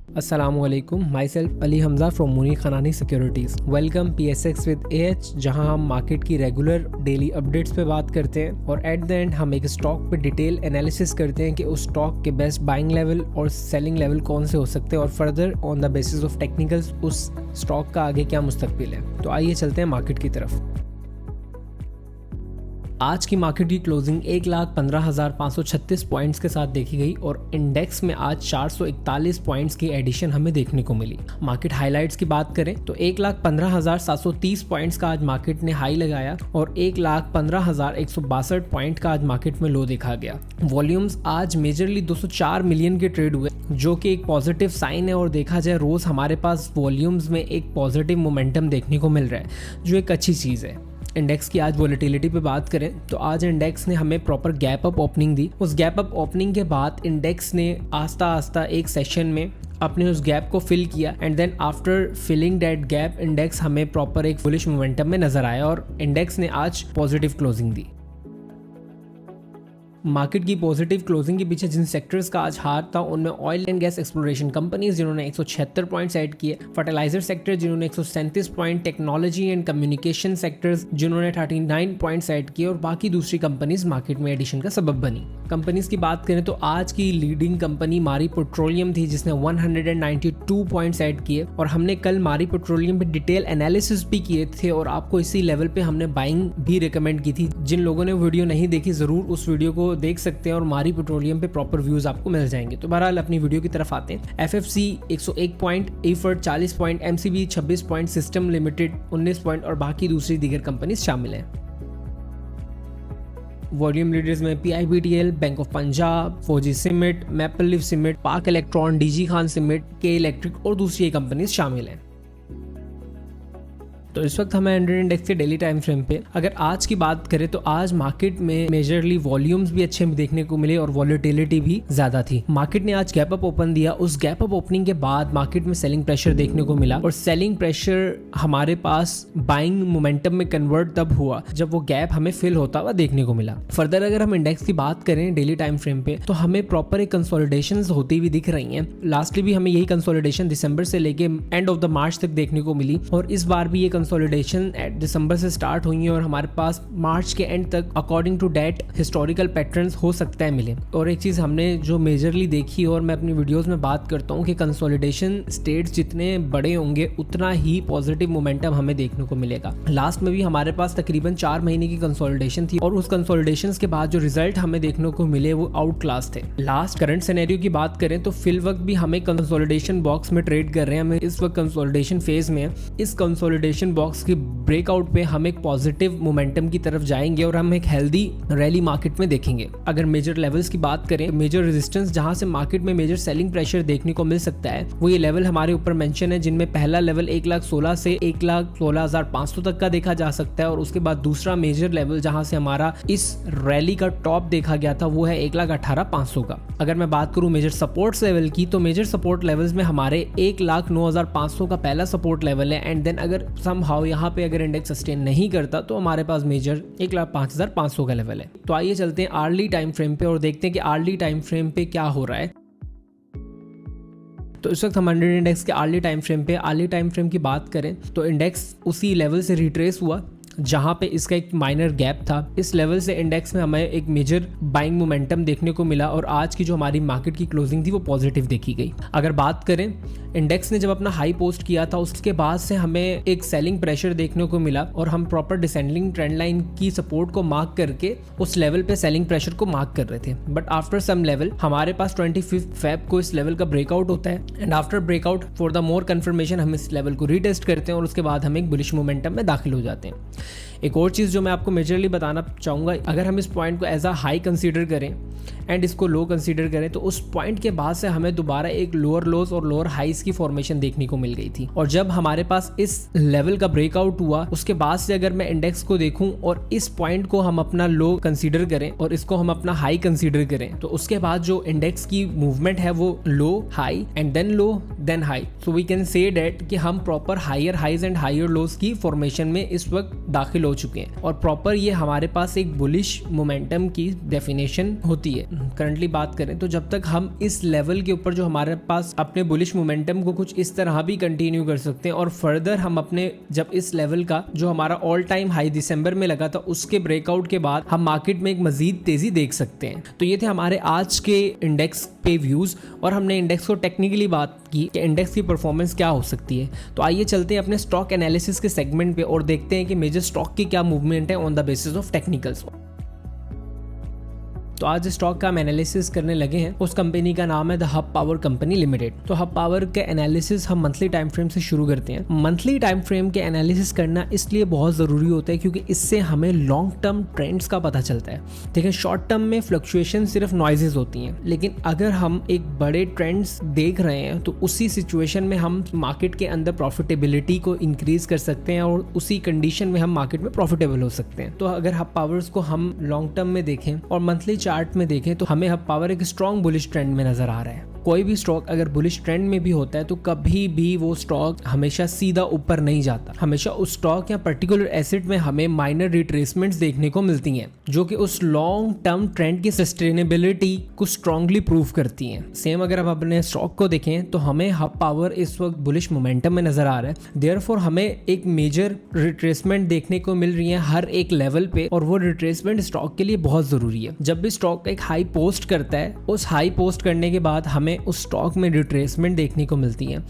अस्सलामुअलैकुम, my self Ali Hamza from Munir Khanani securities. Welcome PSX with AH, जहां हम मार्केट की रेगुलर डेली अपडेट्स पे बात करते हैं और एट द एंड हम एक स्टॉक पे डिटेल एनालिसिस करते हैं कि उस स्टॉक के बेस्ट बाइंग लेवल और सेलिंग लेवल कौन से हो सकते हैं और further on the basis of technicals उस स्टॉक का आगे क्या मुस्तकबिल है। तो आइए चलते हैं मार्केट की तरफ। आज की मार्केट की क्लोजिंग 1,15,536 पॉइंट्स के साथ देखी गई और इंडेक्स में आज 441 पॉइंट्स की एडिशन हमें देखने को मिली। मार्केट हाइलाइट्स की बात करें तो 1,15,730 पॉइंट्स का आज मार्केट ने हाई लगाया और 1,15,162 पॉइंट का आज मार्केट में लो देखा गया। वॉल्यूम्स आज मेजरली 204 मिलियन के ट्रेड हुए, जो कि एक पॉजिटिव साइन है और देखा जाए रोज हमारे पास वॉल्यूम्स में एक पॉजिटिव मोमेंटम देखने को मिल रहा है, जो एक अच्छी चीज़ है। इंडेक्स की आज वोलेटिलिटी पे बात करें तो आज इंडेक्स ने हमें प्रॉपर गैप अप ओपनिंग दी। उस गैप अप ओपनिंग के बाद इंडेक्स ने आस्ता आस्ता एक सेशन में अपने उस गैप को फिल किया and then after filling that gap index हमें प्रॉपर एक बुलिश मोमेंटम में नजर आया और इंडेक्स ने आज पॉजिटिव क्लोजिंग दी। मार्केट की पॉजिटिव क्लोजिंग के पीछे जिन सेक्टर्स का आज हाथ था उनमें oil and gas exploration companies जिन्होंने 176 पॉइंट्स ऐड किए, फर्टिलाइजर सेक्टर जिन्होंने 137 point, technology and communication sectors जिन्होंने 39 पॉइंट्स ऐड किए और बाकी दूसरी कंपनीज मार्केट में एडिशन का सबब बनी। कंपनीज की बात करें तो आज की लीडिंग कंपनी मारी पेट्रोलियम थी जिसने 192 पॉइंट्स ऐड किए और हमने कल मारी पेट्रोलियम पे डिटेल एनालिसिस भी किए थे और आपको इसी लेवल पे हमने बाइंग भी रिकमेंड की थी। जिन लोगों ने वीडियो नहीं देखी जरूर उस वीडियो को देख सकते हैं और मारी पेट्रोलियम पे प्रॉपर व्यूज आपको मिल जाएंगे। तो बहरहाल अपनी वीडियो की तरफ आते हैं। FFC 101 point, effort 40 point, MCB 26 point, system limited 19 point और बाकी दूसरी दीगर कंपनीज शामिल हैं। वॉल्यूम लीडर्स में PIBTL, बैंक ऑफ पंजाब, फौजी cement, maple leaf cement, park electron, DG Khan cement, के इलेक्ट्रिक और दूसरी कंपनीज शामिल हैं। तो इस वक्त हमें 100 इंडेक्स के डेली टाइम फ्रेम पे अगर आज की बात करें तो आज मार्केट में मेजरली वॉल्यूम्स भी अच्छे देखने को मिले और वॉलेटिलिटी भी ज्यादा थी। मार्केट ने आज गैप अप ओपन दिया। उस गैप अप ओपनिंग के बाद मार्केट में सेलिंग प्रेशर देखने को मिला और सेलिंग प्रेशर हमारे पास बाइंग मोमेंटम में कन्वर्ट तब हुआ जब वो गैप हमें फिल होता हुआ देखने को मिला। फर्दर अगर हम इंडेक्स की बात करें डेली टाइम फ्रेम पे तो हमें प्रॉपर एक कंसोलिडेशन होती हुई दिख रही है। लास्टली भी हमें यही कंसोलिडेशन दिसंबर से लेके एंड ऑफ द मार्च तक देखने को मिली और इस बार भी ये कंसोलिडेशन दिसंबर से स्टार्ट हुई है और हमारे पास मार्च के एंड तक according to date historical patterns हो सकता है मिले। और एक चीज हमने जो मेजरली देखी और मैं अपनी वीडियोस में बात करता हूँ कि कंसोलिडेशन स्टेट्स जितने बड़े होंगे उतना ही पॉजिटिव मोमेंटम हमें देखने को मिलेगा। लास्ट में भी हमारे पास तकरीबन 4 महीने की कंसोलिडेशन थी और उस कंसोलिडेशन के बाद जो रिजल्ट हमें देखने को मिले वो आउट क्लास थे। लास्ट करंट सिनेरियो की बात करें तो फिल वक्त भी हमें कंसोलिडेशन बॉक्स में ट्रेड कर रहे हैं। हमें इस वक्त कंसोलिडेशन फेज में है। इस कंसोलिडेशन बॉक्स की ब्रेकआउट पे हम एक पॉजिटिव मोमेंटम की तरफ जाएंगे और हम एक हेल्दी रैली मार्केट में देखेंगे। अगर मेजर लेवल्स की बात करें, मेजर रेजिस्टेंस जहां से मार्केट में मेजर सेलिंग प्रेशर देखने को मिल सकता है वो ये लेवल हमारे ऊपर मेंशन है, जिनमें पहला लेवल 1,16,000 से 1,16,500 तक का देखा जा सकता है और उसके बाद दूसरा मेजर लेवल जहां से हमारा इस रैली का टॉप देखा गया था वो है 1,18,500 का। अगर मैं बात करूं मेजर सपोर्ट लेवल की तो मेजर सपोर्ट लेवल्स में हमारे 1,09,500 का पहला सपोर्ट लेवल है एंड देन अगर समहाउ यहाँ पे अगर इंडेक्स सस्टेन नहीं करता तो हमारे पास मेजर 1,05,500 का लेवल है। तो आइए चलते हैं आर्ली टाइम फ्रेम पे और देखते हैं कि आर्ली टाइम फ्रेम पे क्या हो रहा है। तो इस वक्त हम 100 इंडेक्स के आर्ली टाइम फ्रेम की बात करें तो इंडेक्स उसी लेवल से रिट्रेस हुआ जहां पे इसका एक माइनर गैप था। इस लेवल से इंडेक्स में हमें एक मेजर बाइंग मोमेंटम देखने को मिला और आज की जो हमारी मार्केट की क्लोजिंग थी वो पॉजिटिव देखी गई। अगर बात करें इंडेक्स ने जब अपना हाई पोस्ट किया था उसके बाद से हमें एक सेलिंग प्रेशर देखने को मिला और हम प्रॉपर डिसेंडिंग ट्रेंड लाइन की सपोर्ट को मार्क करके उस लेवल पे सेलिंग प्रेशर को मार्क कर रहे थे। बट आफ्टर सम लेवल हमारे पास 25 फेब को इस लेवल का ब्रेकआउट होता है and after breakout for the more confirmation हम इस लेवल को रीटेस्ट करते हैं और उसके बाद हम एक बुलिश मोमेंटम में दाखिल हो जाते हैं। एक और चीज़ जो मैं आपको मेजरली बताना चाहूँगा, अगर हम इस पॉइंट को एज अ हाई कंसीडर करें एंड इसको लो कंसीडर करें तो उस पॉइंट के बाद से हमें दोबारा एक लोअर लोज और लोअर हाइज की फॉर्मेशन देखने को मिल गई थी। और जब हमारे पास इस लेवल का ब्रेकआउट हुआ उसके बाद से अगर मैं इंडेक्स को देखूं और इस पॉइंट को हम अपना लो कंसीडर करें और इसको हम अपना हाई कंसीडर करें तो उसके बाद जो इंडेक्स की मूवमेंट है वो low high and then low then high. So we can say that कि हम proper higher highs and higher lows की फॉर्मेशन में इस वक्त दाखिल हो चुके हैं और प्रॉपर ये हमारे पास एक बुलिश मोमेंटम की डेफिनेशन होती है। करंटली बात करें तो जब तक हम इस लेवल के ऊपर जो हमारे पास अपने बुलिश मोमेंटम को कुछ इस तरह भी कंटिन्यू कर सकते हैं और फर्दर हम अपने जब इस लेवल का जो हमारा ऑल टाइम हाई दिसंबर में लगा था उसके ब्रेकआउट के बाद हम मार्केट में एक मजीद तेजी देख सकते हैं। तो ये थे हमारे आज के इंडेक्स पे व्यूज और हमने इंडेक्स को टेक्निकली बात की कि इंडेक्स की परफॉर्मेंस क्या हो सकती है। तो आइए चलते हैं अपने स्टॉक एनालिसिस के सेगमेंट पे और देखते हैं कि मेजर स्टॉक की क्या मूवमेंट है on the basis of technicals. तो आज स्टॉक का हम एनालिसिस करने लगे हैं। उस कंपनी का नाम है the hub power company limited. तो हब पावर के एनालिसिस हम मंथली टाइम फ्रेम से शुरू करते हैं। मंथली टाइम फ्रेम के एनालिसिस करना इसलिए बहुत ज़रूरी होता है क्योंकि इससे हमें लॉन्ग टर्म ट्रेंड्स का पता चलता है। देखिए शॉर्ट टर्म में फ्लक्चुएशन सिर्फ नॉइजेज होती हैं, लेकिन अगर हम एक बड़े ट्रेंड्स देख रहे हैं तो उसी सिचुएशन में हम मार्केट के अंदर प्रॉफिटेबिलिटी को इंक्रीज कर सकते हैं और उसी कंडीशन में हम मार्केट में प्रॉफिटेबल हो सकते हैं। तो अगर हब पावर्स को हम लॉन्ग टर्म में देखें और मंथली चार्ट में देखें तो हमें हब पावर एक स्ट्रॉन्ग बुलिश ट्रेंड में नजर आ रहा है। कोई भी स्टॉक अगर बुलिश ट्रेंड में भी होता है तो कभी भी वो स्टॉक हमेशा सीधा ऊपर नहीं जाता। हमेशा उस स्टॉक या पर्टिकुलर एसेट में हमें माइनर रिट्रेसमेंट्स देखने को मिलती हैं जो कि उस लॉन्ग टर्म ट्रेंड की सस्टेनेबिलिटी को स्ट्रांगली प्रूव करती हैं। सेम अगर हम अपने स्टॉक को देखें तो हमें हब पावर इस वक्त बुलिश मोमेंटम में नजर आ रहा है। देयरफॉर हमें एक मेजर रिट्रेसमेंट देखने को मिल रही है हर एक लेवल पे और वो रिट्रेसमेंट स्टॉक के लिए बहुत जरूरी है। जब भी स्टॉक एक हाई पोस्ट करता है, उस हाई पोस्ट करने के बाद हमें उस स्टॉक में रिट्रेसमेंट देखने को मिलती है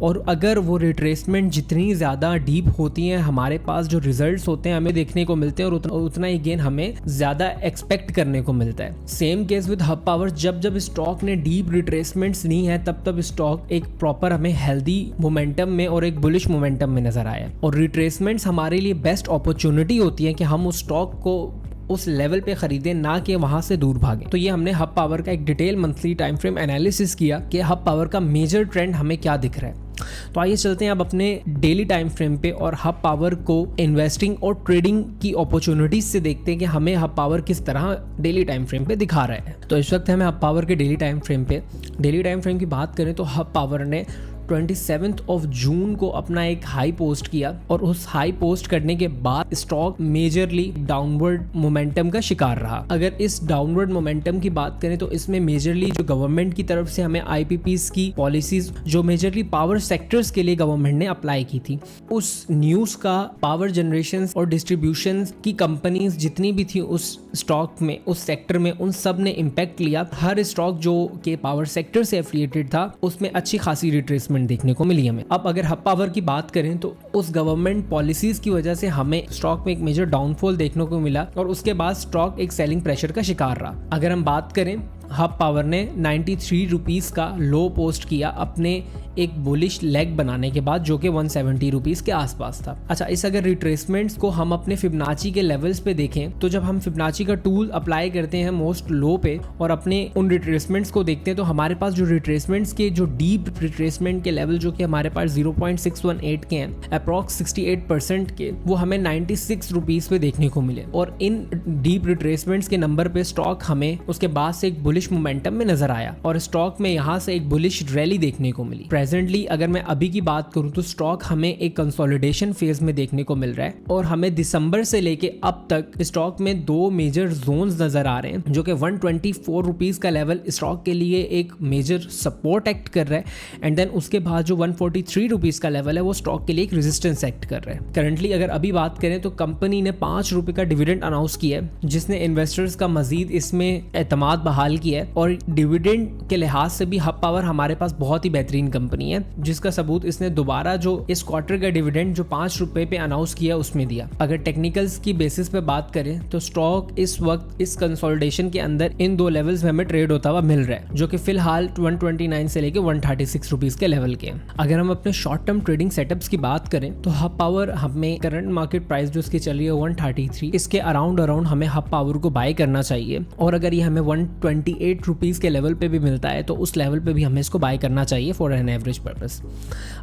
और अगर वो रिट्रेसमेंट जितनी ज़्यादा डीप होती हैं हमारे पास जो रिजल्ट्स होते हैं हमें देखने को मिलते हैं और उतना ही गेन हमें ज़्यादा एक्सपेक्ट करने को मिलता है। Same case with hub power, जब स्टॉक ने डीप रिट्रेसमेंट्स ली हैं तब स्टॉक एक प्रॉपर हमें हेल्दी मोमेंटम में और एक बुलिश मोमेंटम में नजर आया और रिट्रेसमेंट्स हमारे लिए बेस्ट अपॉर्चुनिटी होती है कि हम उस स्टॉक को उस लेवल पे खरीदें, ना कि वहां से दूर भागें। तो ये हमने हब पावर का एक detail monthly time frame analysis किया कि हब पावर का मेजर ट्रेंड हमें क्या दिख रहा है। तो आइए चलते हैं अब अपने डेली टाइम फ्रेम पे और हब पावर को इन्वेस्टिंग और ट्रेडिंग की अपॉर्चुनिटीज से देखते हैं कि हमें हब पावर किस तरह डेली टाइम फ्रेम पे दिखा रहा है। तो इस वक्त हमें हब पावर के डेली टाइम फ्रेम की बात करें तो हब पावर ने 27 जून को अपना एक हाई पोस्ट किया और उस हाई पोस्ट करने के बाद स्टॉक मेजरली डाउनवर्ड मोमेंटम का शिकार रहा। अगर इस डाउनवर्ड मोमेंटम की बात करें तो इसमें मेजरली जो गवर्नमेंट की तरफ से हमें आईपीपीस की पॉलिसीज जो मेजरली पावर सेक्टर्स के लिए गवर्नमेंट ने अप्लाई की थी, उस न्यूज का पावर जनरेशन और डिस्ट्रीब्यूशन की कंपनीज जितनी भी थी उस स्टॉक में, उस सेक्टर में, उन सब ने इम्पैक्ट लिया। हर स्टॉक जो के पावर सेक्टर से एफिलिएटेड था उसमें अच्छी खासी रिट्रेसमेंट देखने को मिली हमें। अब अगर हब पावर की बात करें तो उस गवर्नमेंट पॉलिसीज की वजह से हमें स्टॉक में एक मेजर डाउनफॉल देखने को मिला और उसके बाद स्टॉक एक सेलिंग प्रेशर का शिकार रहा। अगर हम बात करें हब पावर ने 93 रुपीस का लो पोस्ट किया अपने एक बुलिश लेग बनाने के बाद जो कि 170 रुपीस के आसपास था। अच्छा, इस अगर रिट्रेसमेंट्स को हम अपने फिबोनाची के लेवल्स पे देखें तो जब हम फिबोनाची का टूल अप्लाई करते हैं मोस्ट लो पे और अपने उन रिट्रेसमेंट्स को देखते हैं तो हमारे पास जो रिट्रेसमेंट्स के जो डीप रिट्रेसमेंट के लेवल जो कि हमारे पास 0.618 के हैं, अप्रॉक्स 68% के, वो हमें 96 रुपीस पे देखने को मिले और इन डीप रिट्रेसमेंट्स के नंबर पे स्टॉक हमें उसके बाद से एक बुलिश मोमेंटम में नजर आया और स्टॉक में यहाँ से एक बुलिश रैली देखने को मिली। प्रेजेंटली अगर मैं अभी की बात करूं तो स्टॉक हमें एक कंसोलिडेशन फेज में देखने को मिल रहा है और हमें दिसंबर से लेके अब तक स्टॉक में दो मेजर जोन्स नजर आ रहे हैं जो कि 124 रुपीस का लेवल स्टॉक के लिए एक मेजर सपोर्ट एक्ट कर रहा है एंड देन उसके बाद जो 143 रुपीस का लेवल है वो स्टॉक के लिए एक रेजिस्टेंस एक्ट कर रहा है। करंटली अगर अभी बात करें तो कंपनी ने 5 रुपए का डिविडेंड अनाउंस किया है जिसने इन्वेस्टर्स का मजीद इसमें एतमाद बहाल किया है और डिविडेंड के लिहाज से भी हब पावर हमारे पास बहुत ही बेहतरीन कंपनी है जिसका सबूत इसने दोबारा जो इस क्वार्टर का डिविडेंड जो 5 रुपए पे अनाउंस किया उसमें दिया। अगर टेक्निकल्स की बेसिस पे बात करें तो स्टॉक इस वक्त इस कंसोलिडेशन के अंदर इन दो लेवल्स में हमें ट्रेड होता हुआ मिल रहा है जो कि फिलहाल 129 से लेके 136 रुपीस के लेवल के। अगर हम अपने शॉर्ट टर्म ट्रेडिंग सेटअप्स की बात करें तो हब पावर हमें करंट मार्केट प्राइस जो इसकी चल रही है 133, इसके अराउंड हमें हब पावर को बाय करना चाहिए और अगर ये हमें 128 रुपीस के लेवल पे भी मिलता है तो उस लेवल पे भी हमें इसको बाय करना चाहिए फॉर एन एवरेज पर्पस।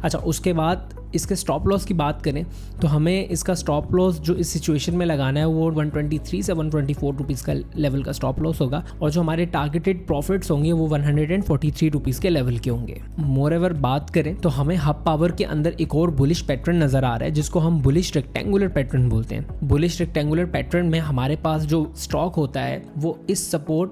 अच्छा, उसके बाद इसके स्टॉप लॉस की बात करें तो हमें इसका स्टॉप लॉस जो इस सिचुएशन में लगाना है वो 123 से 124 रुपीज़ का लेवल का स्टॉप लॉस होगा, और जो हमारे टारगेटेड प्रॉफिट्स होंगे वो 143 रुपीज़ के लेवल के होंगे। मोर एवर बात करें तो हमें हब पावर के अंदर एक और बुलिश पैटर्न नजर आ रहा है जिसको हम बुलिश रेक्टेंगुलर पैटर्न बोलते हैं। बुलिश रेक्टेंगुलर पैटर्न में हमारे पास जो स्टॉक होता है वो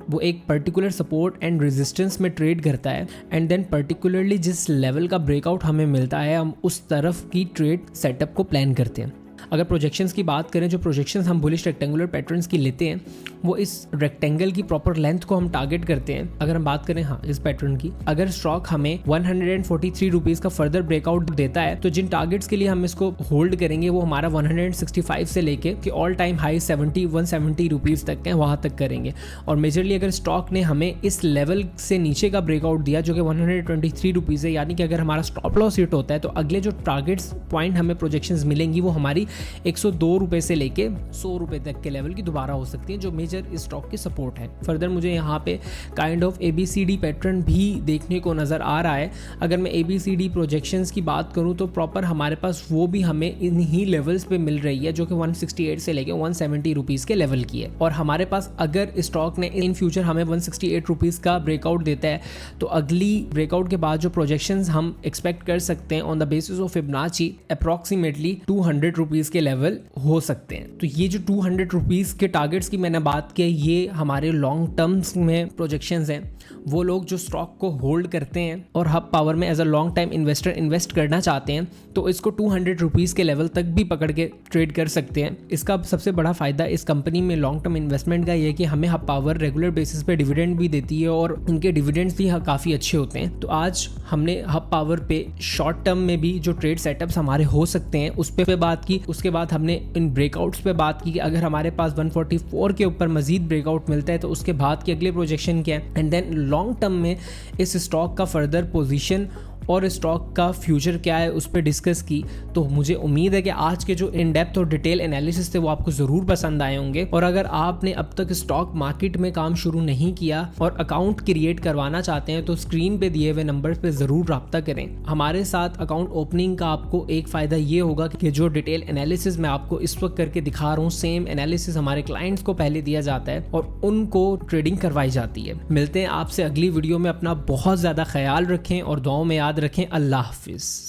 वो एक पर्टिकुलर सपोर्ट एंड रेजिस्टेंस में ट्रेड करता है, एंड देन पर्टिकुलरली जिस लेवल का ब्रेकआउट हमें मिलता है हम उस तरफ की ट्रेड सेटअप को प्लान करते हैं। अगर प्रोजेक्शंस की बात करें, जो प्रोजेक्शंस हम बुलिश रेक्टेंगुलर पैटर्न्स की लेते हैं वो इस रेक्टेंगल की प्रॉपर लेंथ को हम टारगेट करते हैं। अगर हम बात करें इस पैटर्न की, अगर स्टॉक हमें 143 रुपीज़ का फर्दर ब्रेकआउट देता है तो जिन टारगेट्स के लिए हम इसको होल्ड करेंगे वो हमारा 165 से लेके कि ऑल टाइम हाई 170 रुपीज़ तक है, वहाँ तक करेंगे। और मेजरली अगर स्टॉक ने हमें इस लेवल से नीचे का ब्रेकआउट दिया जो कि 123 रुपीज़ है, यानी कि अगर हमारा स्टॉप लॉस हिट होता है तो अगले जो टारगेट्स पॉइंट हमें प्रोजेक्शंस मिलेंगी वो हमारी 102 रुपये से लेके 100 रुपये तक के लेवल की दोबारा हो सकती है, जो मेजर इस स्टॉक की सपोर्ट है। फर्दर मुझे यहाँ पे काइंड ऑफ ABCD पैटर्न भी देखने को नज़र आ रहा है। अगर मैं ABCD प्रोजेक्शंस की बात करूँ तो प्रॉपर हमारे पास वो भी हमें इन्हीं लेवल्स पे मिल रही है जो कि 168 से लेके 170 रुपीज़ के लेवल की है। और हमारे पास अगर स्टॉक ने इन फ्यूचर हमें 168 रुपीज़ का ब्रेकआउट देता है तो अगली ब्रेकआउट के बाद जो प्रोजेक्शंस हम एक्सपेक्ट कर सकते हैं on the basis of Fibonacci approximately 200 rupees के लेवल हो सकते हैं। तो ये जो 200 रुपीज़ के टारगेट्स की मैंने बात की, ये हमारे लॉन्ग टर्म्स में प्रोजेक्शंस हैं। वो लोग जो स्टॉक को होल्ड करते हैं और हब पावर में as a long time investor invest करना चाहते हैं तो इसको 200 रुपीज़ के लेवल तक भी पकड़ के ट्रेड कर सकते हैं। इसका सबसे बड़ा फ़ायदा इस कंपनी में लॉन्ग टर्म इन्वेस्टमेंट का ये कि हमें हब पावर रेगुलर बेसिस पे डिविडेंड भी देती है और इनके डिविडेंड्स भी काफ़ी अच्छे होते हैं। तो आज हमने हब पावर पे शॉर्ट टर्म में भी जो ट्रेड सेटअप्स हमारे हो सकते हैं उस पर बात की। उसके बाद हमने इन ब्रेकआउट्स पे बात की कि अगर हमारे पास 144 के ऊपर मजीद ब्रेकआउट मिलता है तो उसके बाद की अगले प्रोजेक्शन क्या है, एंड देन लॉन्ग टर्म में इस स्टॉक का फर्दर पोजीशन और स्टॉक का फ्यूचर क्या है उस पर डिस्कस की। तो मुझे उम्मीद है कि आज के जो इन डेप्थ और डिटेल एनालिसिस थे वो आपको ज़रूर पसंद आए होंगे। और अगर आपने अब तक स्टॉक मार्केट में काम शुरू नहीं किया और अकाउंट क्रिएट करवाना चाहते हैं तो स्क्रीन पे दिए हुए नंबर्स पे ज़रूर रब्ता करें। हमारे साथ अकाउंट ओपनिंग का आपको एक फ़ायदा ये होगा कि जो डिटेल एनालिसिस मैं आपको इस वक्त करके दिखा रहा हूँ सेम एनालिसिस हमारे क्लाइंट्स को पहले दिया जाता है और उनको ट्रेडिंग करवाई जाती है। मिलते हैं आपसे अगली वीडियो में। अपना बहुत ज़्यादा ख्याल रखें और दुआओं में याद रखें। अल्लाह हाफिज़।